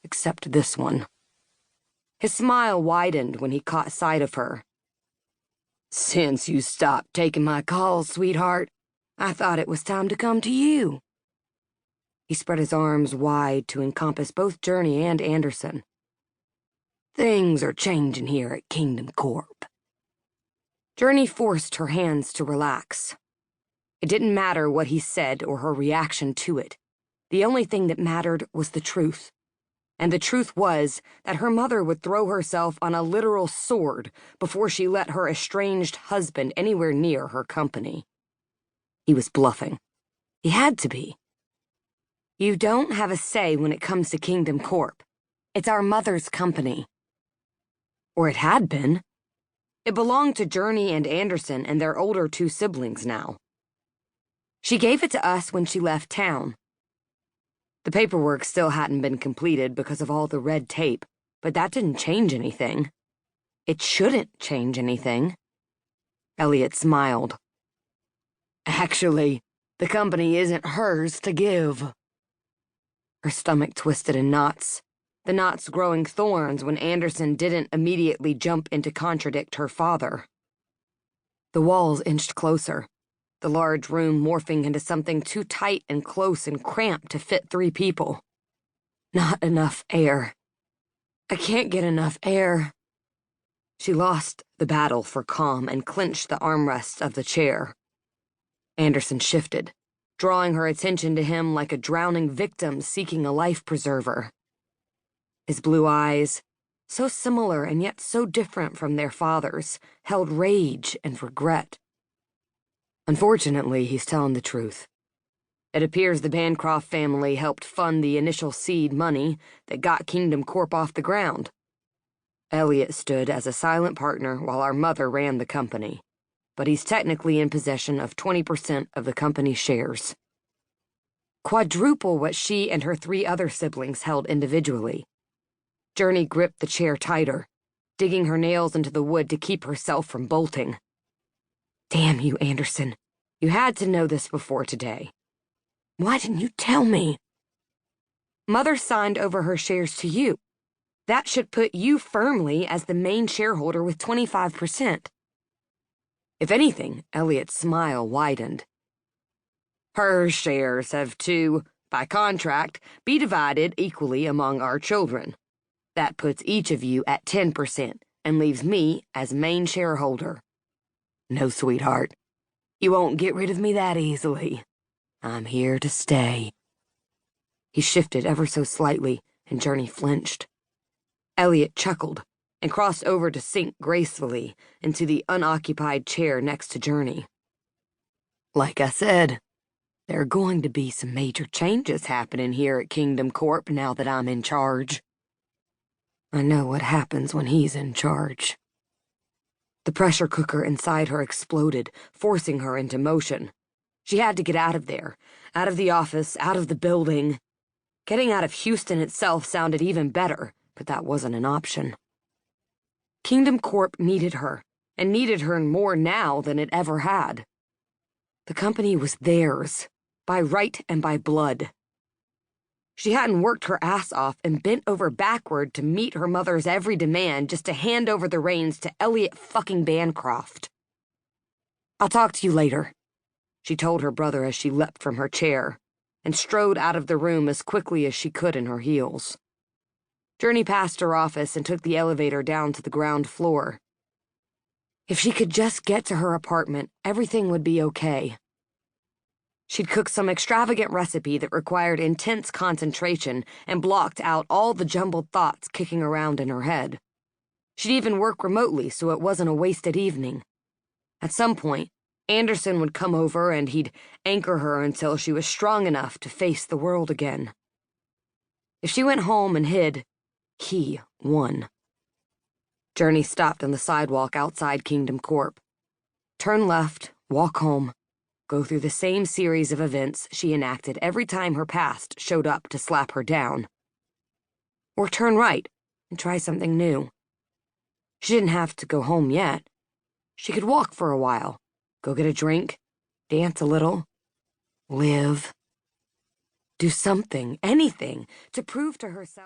except this one. His smile widened when he caught sight of her. "Since you stopped taking my calls, sweetheart, I thought it was time to come to you." He spread his arms wide to encompass both Journey and Anderson. "Things are changing here at Kingdom Corp." Journey forced her hands to relax. It didn't matter what he said or her reaction to it. The only thing that mattered was the truth. And the truth was that her mother would throw herself on a literal sword before she let her estranged husband anywhere near her company. He was bluffing. He had to be. "You don't have a say when it comes to Kingdom Corp. It's our mother's company." Or it had been. It belonged to Journey and Anderson and their older two siblings now. "She gave it to us when she left town." The paperwork still hadn't been completed because of all the red tape, but that didn't change anything. It shouldn't change anything. Elliot smiled. "Actually, the company isn't hers to give." Her stomach twisted in knots, the knots growing thorns when Anderson didn't immediately jump in to contradict her father. The walls inched closer, the large room morphing into something too tight and close and cramped to fit 3 people. Not enough air. "I can't get enough air." She lost the battle for calm and clenched the armrests of the chair. Anderson shifted, drawing her attention to him like a drowning victim seeking a life preserver. His blue eyes, so similar and yet so different from their father's, held rage and regret. "Unfortunately, he's telling the truth. It appears the Bancroft family helped fund the initial seed money that got Kingdom Corp off the ground. Elliot stood as a silent partner while our mother ran the company, but he's technically in possession of 20% of the company's shares. Quadruple what she and her 3 other siblings held individually." Journey gripped the chair tighter, digging her nails into the wood to keep herself from bolting. "Damn you, Anderson. You had to know this before today. Why didn't you tell me?" "Mother signed over her shares to you. That should put you firmly as the main shareholder with 25%. If anything, Elliot's smile widened. "Her shares have to, by contract, be divided equally among our children. That puts each of you at 10% and leaves me as main shareholder. No, sweetheart. You won't get rid of me that easily. I'm here to stay." He shifted ever so slightly, and Journey flinched. Elliot chuckled and crossed over to sink gracefully into the unoccupied chair next to Journey. "Like I said, there are going to be some major changes happening here at Kingdom Corp now that I'm in charge. I know what happens when he's in charge." The pressure cooker inside her exploded, forcing her into motion. She had to get out of there, out of the office, out of the building. Getting out of Houston itself sounded even better, but that wasn't an option. Kingdom Corp needed her, and needed her more now than it ever had. The company was theirs, by right and by blood. She hadn't worked her ass off and bent over backward to meet her mother's every demand just to hand over the reins to Elliot fucking Bancroft. "I'll talk to you later," she told her brother as she leapt from her chair and strode out of the room as quickly as she could in her heels. Journey passed her office and took the elevator down to the ground floor. If she could just get to her apartment, everything would be okay. She'd cooked some extravagant recipe that required intense concentration and blocked out all the jumbled thoughts kicking around in her head. She'd even work remotely so it wasn't a wasted evening. At some point, Anderson would come over and he'd anchor her until she was strong enough to face the world again. If she went home and hid, he won. Journey stopped on the sidewalk outside Kingdom Corp. Turn left, walk home, go through the same series of events she enacted every time her past showed up to slap her down. Or turn right and try something new. She didn't have to go home yet. She could walk for a while, go get a drink, dance a little, live. Do something, anything, to prove to herself.